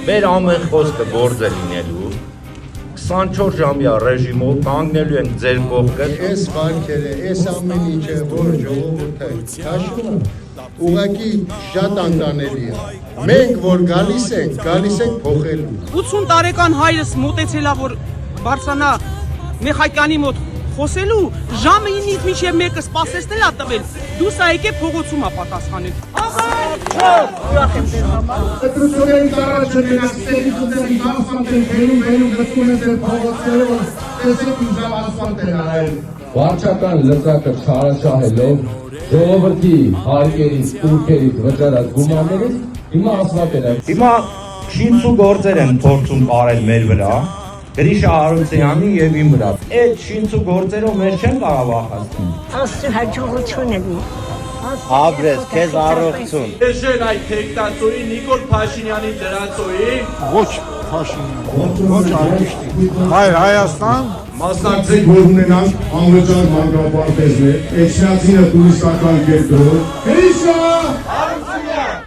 Մեր ամեն խոսքը գործ է լինելու 24 ժամյա ռեժիմով կանգնելու են ձեր կողքը Այս վարկերը, այս ամեն ինչը որ ժողովուրդը քաշում ուղղակի շատ անտանելի է մենք որ գալիս ենք փոխելու 80 տարեկան հայրս մոտեցելա որ բարձանա Մեխայկյանի մոտ խոսելու ժամը 9-ից մինչև 1-ը սպասեցնել ա տվել դու սա եկե փողոցում ա պատասխանել Պետրությունների առաջը ներասների կուտերի ասֆալտեն բերում գտկուն է ձեր փողոցները, որ տեսեք ինձավ ասֆալտ են արել։ Վարչական լծակը չարաշահելով, ժողովրդի հարկերից, ուրքերից վճարած գումարներից, հիմա ասֆալտ են արել։ Հիմա շինցու գործեր են փորձում կարել մեր վրա Գրիշա Հարությունյանի եւ իմ վրա Այդ շինցու գործերով մեր չեն կարող ախացնել Աստծո հաջողություն է Աբրես, քեզ առողջություն։ Եժել այդ թեկտածոյի Նիկոլ Փաշինյանի դրածոյի ոչ Փաշինյան ոչ արվեստի Հայաստան մասնակցեք որ ունենանք անվճար մանկապարտեզներ, էջնացինը տուրիստական կենտրոն,